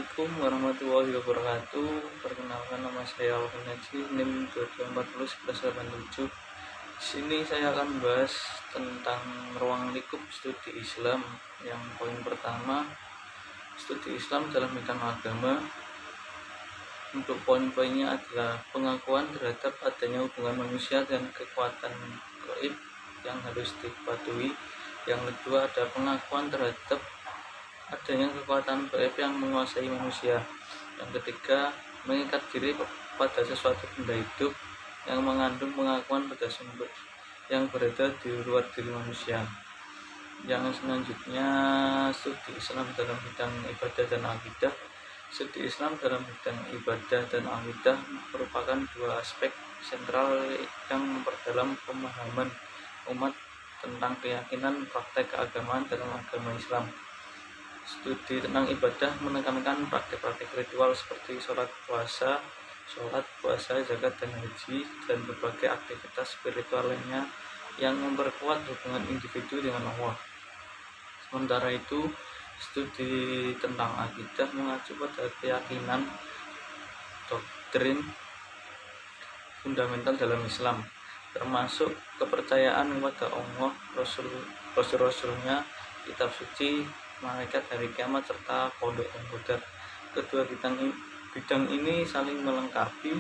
Assalamualaikum warahmatullahi wabarakatuh. Perkenalkan, nama saya Alvin Haji, NIM 22401187. Di sini saya akan bahas tentang ruang lingkup studi Islam. Yang poin pertama, studi Islam dalam bidang agama. Untuk poin-poinnya adalah pengakuan terhadap adanya hubungan manusia dan kekuatan gaib yang harus dipatuhi. Yang kedua, ada pengakuan terhadap adanya kekuatan gaib yang menguasai manusia. Yang ketiga, mengikat diri pada sesuatu benda hidup yang mengandung pengakuan pada sumber yang berada di luar diri manusia. Yang selanjutnya, studi Islam dalam bidang ibadah dan akidah. Studi Islam dalam bidang ibadah dan akidah merupakan dua aspek sentral yang memperdalam pemahaman umat tentang keyakinan praktek keagamaan dalam agama Islam. Studi tentang ibadah menekankan praktik-praktik ritual seperti sholat, puasa, zakat, dan haji, dan berbagai aktivitas spiritual lainnya yang memperkuat hubungan individu dengan Allah. Sementara itu, studi tentang akidah mengacu pada keyakinan, doktrin fundamental dalam Islam, termasuk kepercayaan kepada Allah, Rasul-Rasulnya, kitab suci, malaikat, hari kiamat, serta qada dan qadar. Kedua bidang ini saling melengkapi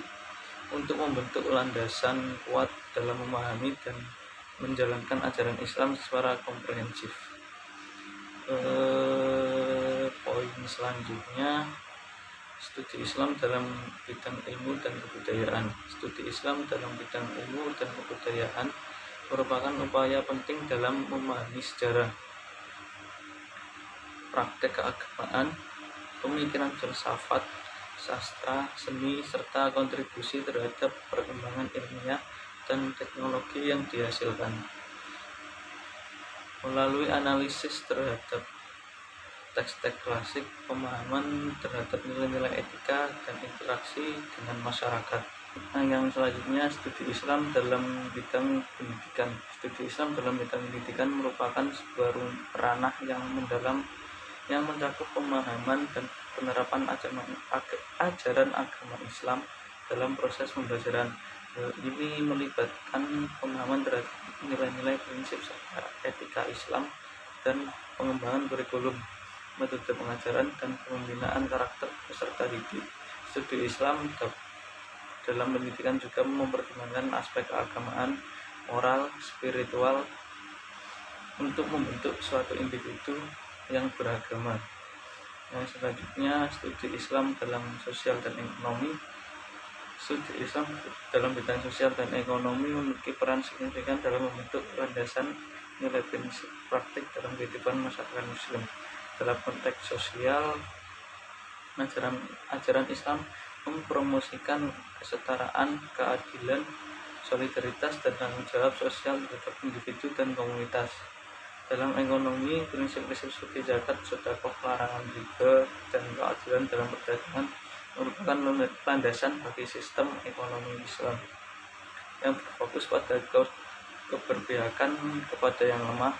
untuk membentuk landasan kuat dalam memahami dan menjalankan ajaran Islam secara komprehensif. Poin selanjutnya, studi Islam dalam bidang ilmu dan kebudayaan. Studi Islam dalam bidang ilmu dan kebudayaan merupakan upaya penting dalam memahami sejarah, praktek keagamaan, pemikiran filsafat, sastra, seni, serta kontribusi terhadap perkembangan ilmiah dan teknologi yang dihasilkan. Melalui analisis terhadap teks-teks klasik, pemahaman terhadap nilai-nilai etika dan interaksi dengan masyarakat. Yang selanjutnya, studi Islam dalam bidang pendidikan. Studi Islam dalam bidang pendidikan merupakan sebuah ranah yang mendalam yang mencakup pemahaman dan penerapan ajaran agama Islam dalam proses pembelajaran. Ini melibatkan pemahaman terhadap nilai-nilai, prinsip, serta etika Islam, dan pengembangan kurikulum, metode pengajaran, dan pembinaan karakter peserta didik. Studi Islam dalam pendidikan juga mempertimbangkan aspek keagamaan, moral, spiritual untuk membentuk suatu individu yang beragama. Yang selanjutnya, studi Islam dalam sosial dan ekonomi. Studi Islam dalam bidang sosial dan ekonomi memiliki peran signifikan dalam membentuk landasan nilai prinsip praktik dalam kehidupan masyarakat Muslim. Dalam konteks sosial, ajaran Islam mempromosikan kesetaraan, keadilan, solidaritas, dan tanggung jawab sosial terhadap individu dan komunitas. Dalam ekonomi, prinsip-prinsip seperti zakat, sedekah, larangan riba, dan keadilan dalam perdagangan merupakan landasan bagi sistem ekonomi Islam yang berfokus pada keberpihakan kepada yang lemah,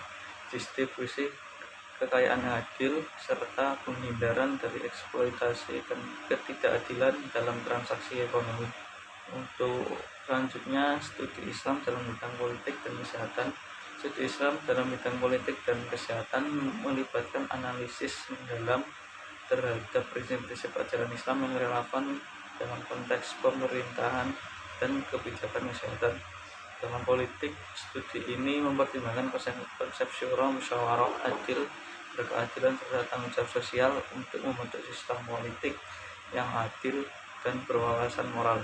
distribusi kekayaan yang adil, serta penghindaran dari eksploitasi dan ketidakadilan dalam transaksi ekonomi. Untuk selanjutnya, studi Islam dalam bidang politik dan kesehatan. Studi Islam dalam bidang politik dan kesehatan melibatkan analisis mendalam terhadap prinsip-prinsip ajaran Islam yang relevan dalam konteks pemerintahan dan kebijakan kesehatan. Dalam politik, studi ini mempertimbangkan konsep syura, musyawarah, adil, berkeadilan, serta tanggung jawab sosial untuk membentuk sistem politik yang adil dan berwawasan moral.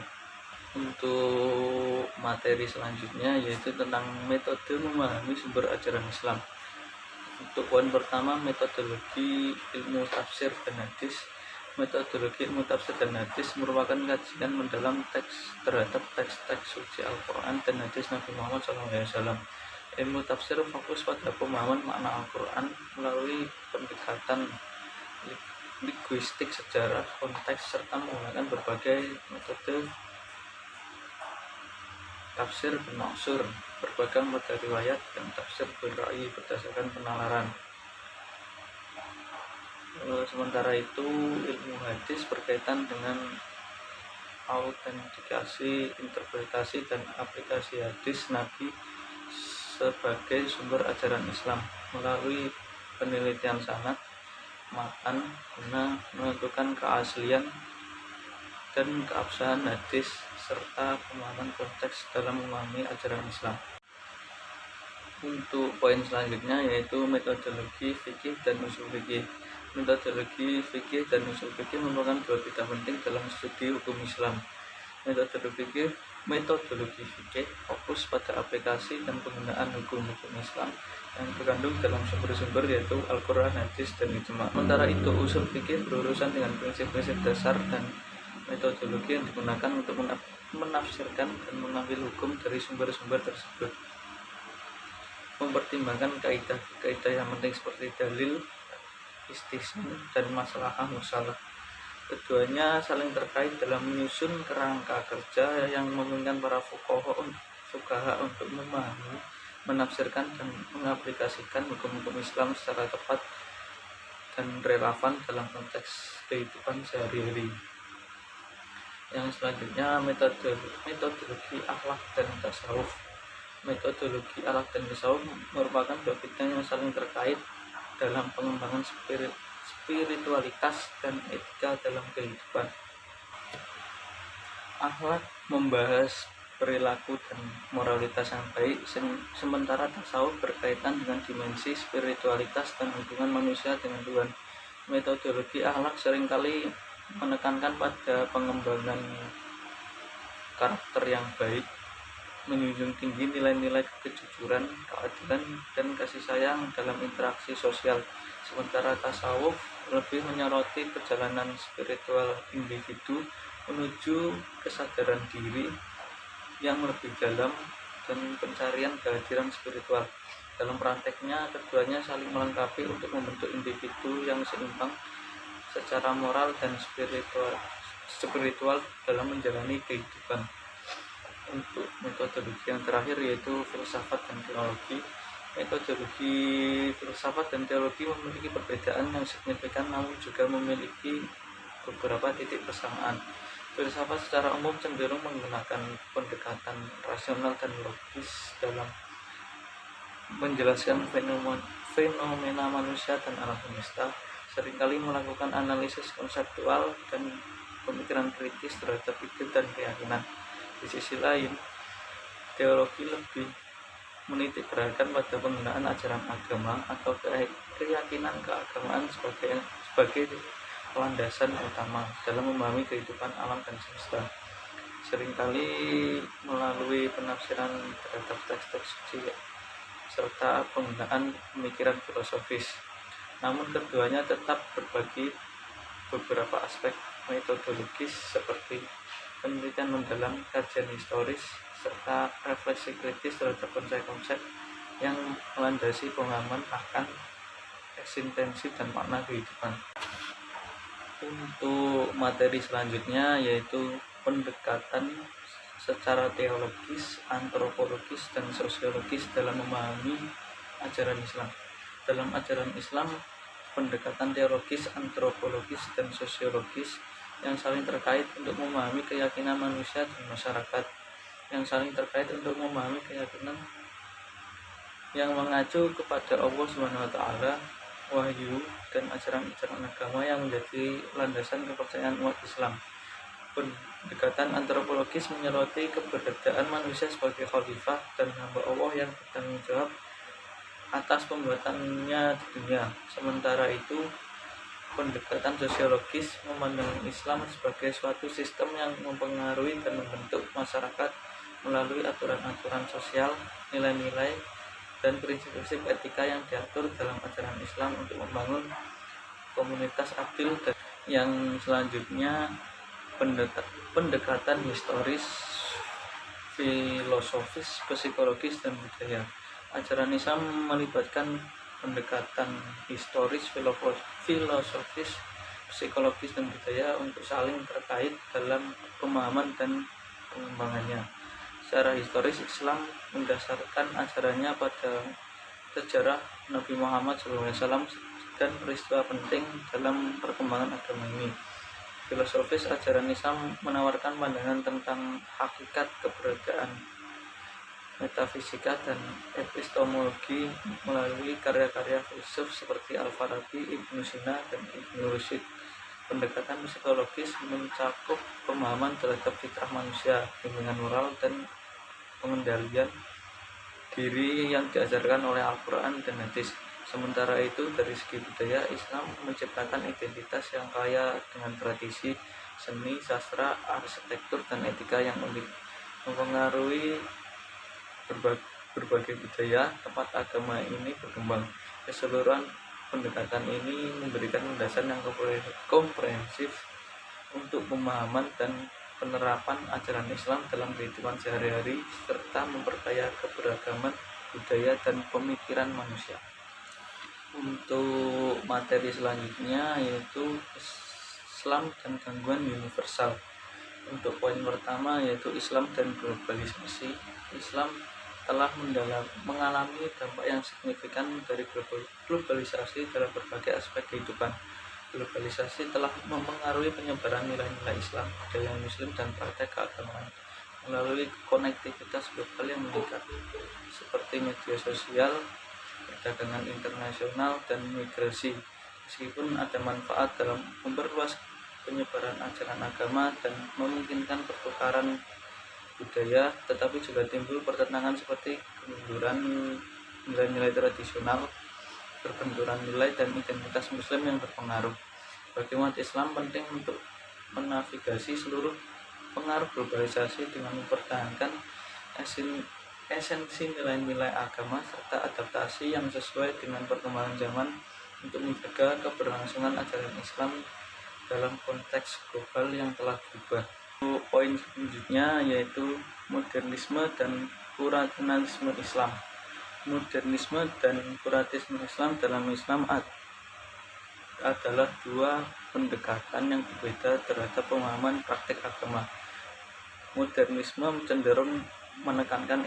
Untuk materi selanjutnya yaitu tentang metode memahami sumber ajaran Islam. Untuk poin pertama, metodologi ilmu tafsir dan hadis. Metodologi ilmu tafsir dan hadis merupakan kajian mendalam terhadap teks-teks suci Al-Quran dan hadis Nabi Muhammad SAW. Ilmu tafsir fokus pada pemahaman makna Al-Quran melalui pendekatan linguistik, sejarah, konteks, serta menggunakan berbagai metode tafsir bin-maksur, berpegang pada riwayat, dan tafsir bil-ra'yi berdasarkan penalaran. Sementara itu ilmu hadis berkaitan dengan autentikasi, interpretasi, dan aplikasi hadis Nabi sebagai sumber ajaran Islam melalui penelitian sanad matan guna menentukan keaslian dan keabsahan hadis serta pemahaman konteks dalam memahami ajaran Islam. Untuk poin selanjutnya yaitu metodologi fikih dan usul fikih. Metodologi fikih dan usul fikih merupakan dua bidang penting dalam studi hukum Islam. Metodologi fikih fokus pada aplikasi dan penggunaan hukum-hukum Islam yang terkandung dalam sumber-sumber yaitu Al-Quran, hadis, dan ijma. Sementara itu usul fikih berurusan dengan prinsip-prinsip dasar dan metodologi yang digunakan untuk menafsirkan dan mengambil hukum dari sumber-sumber tersebut, mempertimbangkan kaidah-kaidah yang penting seperti dalil, istisna, dan masalah musalah. Keduanya saling terkait dalam menyusun kerangka kerja yang memungkinkan para fuqaha untuk memahami, menafsirkan, dan mengaplikasikan hukum-hukum Islam secara tepat dan relevan dalam konteks kehidupan sehari-hari. Yang selanjutnya metodologi akhlak dan tasawuf. Metodologi akhlak dan tasawuf merupakan dua bidang yang saling terkait dalam pengembangan spiritualitas dan etika dalam kehidupan. Akhlak membahas perilaku dan moralitas yang baik, sementara tasawuf berkaitan dengan dimensi spiritualitas dan hubungan manusia dengan Tuhan. Metodologi akhlak seringkali menekankan pada pengembangan karakter yang baik, menjunjung tinggi nilai-nilai kejujuran, keadilan, dan kasih sayang dalam interaksi sosial. Sementara tasawuf lebih menyoroti perjalanan spiritual individu menuju kesadaran diri yang lebih dalam dan pencarian kehadiran spiritual. Dalam prakteknya, keduanya saling melengkapi untuk membentuk individu yang seimbang secara moral dan spiritual dalam menjalani kehidupan. Untuk metodologi yang terakhir yaitu filsafat dan teologi. Metodologi filsafat dan teologi memiliki perbedaan yang signifikan namun juga memiliki beberapa titik persamaan. Filsafat secara umum cenderung menggunakan pendekatan rasional dan logis dalam menjelaskan fenomena manusia dan alam semesta, seringkali melakukan analisis konseptual dan pemikiran kritis terhadap ide dan keyakinan. Di sisi lain, teologi lebih menitik beratkan pada penggunaan ajaran agama atau keyakinan keagamaan sebagai landasan utama dalam memahami kehidupan alam dan semesta, seringkali melalui penafsiran terhadap teks-teks suci serta penggunaan pemikiran filosofis. Namun keduanya tetap berbagi beberapa aspek metodologis seperti penelitian mendalam, kajian historis, serta refleksi kritis terhadap konsep-konsep yang melandasi pemahaman akan eksistensi dan makna kehidupan. Untuk materi selanjutnya yaitu pendekatan secara teologis, antropologis, dan sosiologis dalam memahami ajaran Islam. Dalam ajaran Islam, pendekatan teologis, antropologis, dan sosiologis yang saling terkait untuk memahami keyakinan manusia dan masyarakat, yang saling terkait untuk memahami keyakinan yang mengacu kepada Allah SWT, wahyu, dan ajaran-ajaran agama yang menjadi landasan kepercayaan umat Islam. Pendekatan antropologis menyoroti keberadaan manusia sebagai khalifah dan hamba Allah yang bertanggung jawab atas pembuatannya di dunia. Sementara itu, pendekatan sosiologis memandang Islam sebagai suatu sistem yang mempengaruhi dan membentuk masyarakat melalui aturan-aturan sosial, nilai-nilai, dan prinsip-prinsip etika yang diatur dalam ajaran Islam untuk membangun komunitas adil. Dan yang selanjutnya pendekatan historis, filosofis, psikologis, dan budaya. Ajaran Islam melibatkan pendekatan historis, filosofis, psikologis, dan budaya untuk saling terkait dalam pemahaman dan pengembangannya. Secara historis, Islam mendasarkan ajarannya pada sejarah Nabi Muhammad SAW dan peristiwa penting dalam perkembangan agama ini. Filosofis, ajaran Islam menawarkan pandangan tentang hakikat keberadaan, metafisika, dan epistemologi melalui karya-karya filsuf seperti Al-Farabi, Ibnu Sina, dan Ibnu Rushd. Pendekatan psikologis mencakup pemahaman terhadap fitrah manusia, bimbingan moral, dan pengendalian diri yang diajarkan oleh Al-Quran dan hadis. Sementara itu, dari segi budaya, Islam menciptakan identitas yang kaya dengan tradisi, seni, sastra, arsitektur, dan etika yang unik. Mempengaruhi berbagai budaya, tempat agama ini berkembang. Keseluruhan pendekatan ini memberikan landasan yang komprehensif untuk pemahaman dan penerapan ajaran Islam dalam kehidupan sehari-hari, serta memperkaya keberagaman budaya dan pemikiran manusia. Untuk materi selanjutnya yaitu Islam dan gangguan universal. Untuk poin pertama yaitu Islam dan globalisasi. Islam telah mengalami dampak yang signifikan dari globalisasi dalam berbagai aspek kehidupan. Globalisasi telah mempengaruhi penyebaran nilai-nilai Islam, budaya Muslim, dan praktek keagamaan melalui konektivitas global yang meningkat, seperti media sosial, perdagangan internasional, dan migrasi. Meskipun ada manfaat dalam memperluas penyebaran ajaran agama dan memungkinkan pertukaran budaya, tetapi juga timbul pertentangan seperti kemunduran nilai-nilai tradisional, perbenturan nilai dan identitas Muslim yang berpengaruh. Bagi umat Islam penting untuk menavigasi seluruh pengaruh globalisasi dengan mempertahankan esensi nilai-nilai agama serta adaptasi yang sesuai dengan perkembangan zaman untuk menjaga keberlangsungan ajaran Islam dalam konteks global yang telah berubah. Poin selanjutnya yaitu modernisme dan puritanisme Islam. Modernisme dan puritanisme Islam dalam Islam adalah dua pendekatan yang berbeda terhadap pemahaman praktik agama. Modernisme cenderung menekankan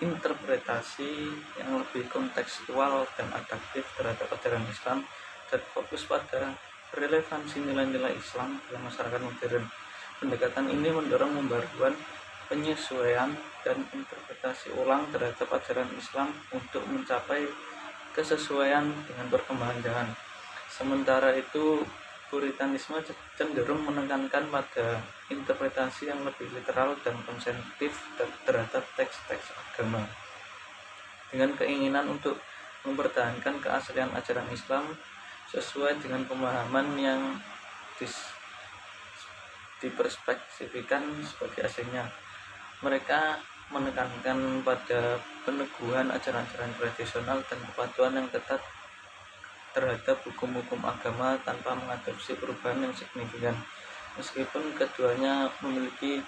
interpretasi yang lebih kontekstual dan adaptif terhadap ajaran Islam dan fokus pada relevansi nilai-nilai Islam dalam masyarakat modern. Pendekatan ini mendorong pembaruan, penyesuaian, dan interpretasi ulang terhadap ajaran Islam untuk mencapai kesesuaian dengan perkembangan zaman. Sementara itu, puritanisme cenderung menekankan pada interpretasi yang lebih literal dan konsentrif terhadap teks-teks agama, dengan keinginan untuk mempertahankan keaslian ajaran Islam sesuai dengan pemahaman yang diperspektifkan sebagai aslinya. Mereka menekankan pada peneguhan ajaran-ajaran tradisional dan kepatuhan yang ketat terhadap hukum-hukum agama tanpa mengadopsi perubahan yang signifikan. Meskipun keduanya memiliki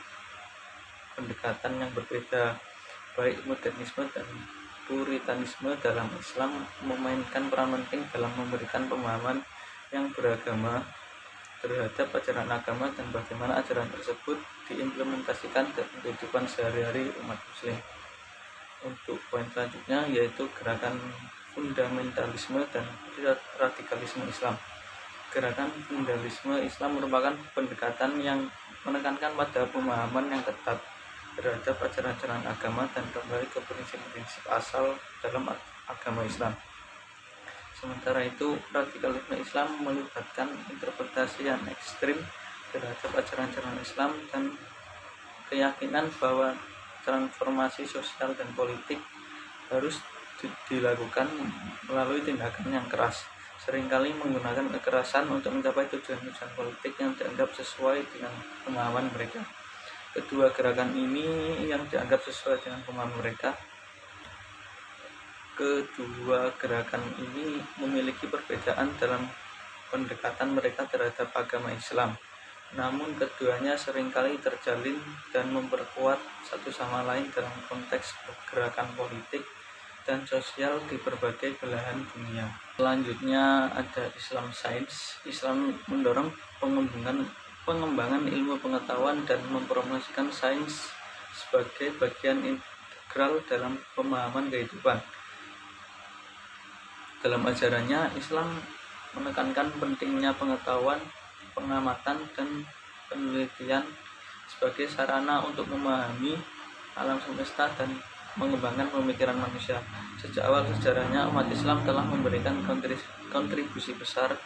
pendekatan yang berbeda, baik modernisme dan puritanisme dalam Islam memainkan peran penting dalam memberikan pemahaman yang beragama terhadap ajaran agama dan bagaimana ajaran tersebut diimplementasikan dalam kehidupan sehari-hari umat Muslim. Untuk poin selanjutnya yaitu gerakan fundamentalisme dan radikalisme Islam. Gerakan fundamentalisme Islam merupakan pendekatan yang menekankan pada pemahaman yang ketat terhadap ajaran-ajaran agama dan kembali ke prinsip-prinsip asal dalam agama Islam. Sementara itu, radikalisme Islam melibatkan interpretasi yang ekstrim terhadap ajaran-ajaran Islam dan keyakinan bahwa transformasi sosial dan politik harus dilakukan melalui tindakan yang keras, seringkali menggunakan kekerasan untuk mencapai tujuan-tujuan politik yang dianggap sesuai dengan pemahaman mereka. Kedua gerakan ini yang dianggap sesuai dengan pemahaman mereka. Kedua gerakan ini memiliki perbedaan dalam pendekatan mereka terhadap agama Islam. Namun keduanya seringkali terjalin dan memperkuat satu sama lain dalam konteks gerakan politik dan sosial di berbagai belahan dunia. Selanjutnya ada Islam Science. Islam mendorong pengembangan ilmu pengetahuan dan mempromosikan sains sebagai bagian integral dalam pemahaman kehidupan. Dalam ajarannya, Islam menekankan pentingnya pengetahuan, pengamatan, dan penelitian sebagai sarana untuk memahami alam semesta dan mengembangkan pemikiran manusia. Sejak awal sejarahnya, umat Islam telah memberikan kontribusi besar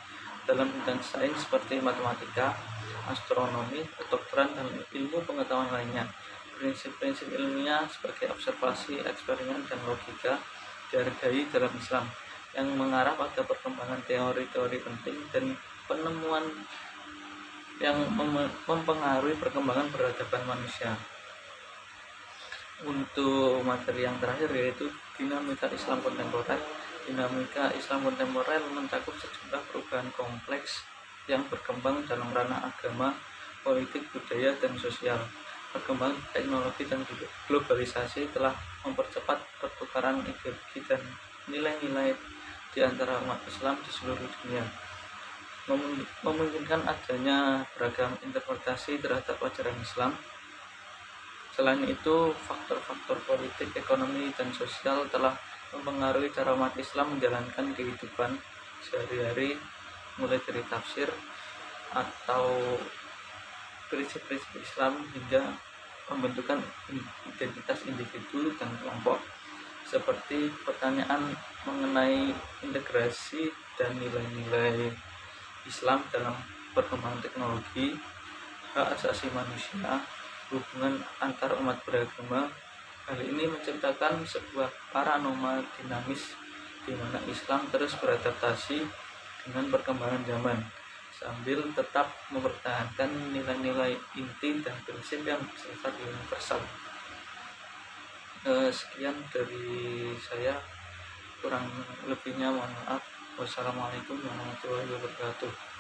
dalam bidang sains seperti matematika, astronomi, kedokteran, dan ilmu pengetahuan lainnya. Prinsip-prinsip ilmiah seperti observasi, eksperimen, dan logika dihargai dalam Islam, yang mengarah pada perkembangan teori-teori penting dan penemuan yang mempengaruhi perkembangan peradaban manusia. Untuk materi yang terakhir yaitu dinamika Islam kontemporer. Dinamika Islam kontemporer mencakup sejumlah perubahan kompleks yang berkembang dalam ranah agama, politik, budaya, dan sosial. Perkembangan teknologi dan globalisasi telah mempercepat pertukaran ideologi dan nilai-nilai di antara umat Islam di seluruh dunia, memungkinkan adanya beragam interpretasi terhadap ajaran Islam. Selain itu, faktor-faktor politik, ekonomi, dan sosial telah mempengaruhi cara umat Islam menjalankan kehidupan sehari-hari, mulai dari tafsir atau prinsip-prinsip Islam hingga pembentukan identitas individu dan kelompok, seperti pertanyaan mengenai integrasi dan nilai-nilai Islam dalam perkembangan teknologi, hak asasi manusia, hubungan antar umat beragama. Hal ini menciptakan sebuah paranormal dinamis di mana Islam terus beradaptasi dengan perkembangan zaman sambil tetap mempertahankan nilai-nilai inti dan prinsip yang bersifat universal. Sekian dari saya, kurang lebihnya mohon maaf. Wassalamualaikum warahmatullahi wabarakatuh.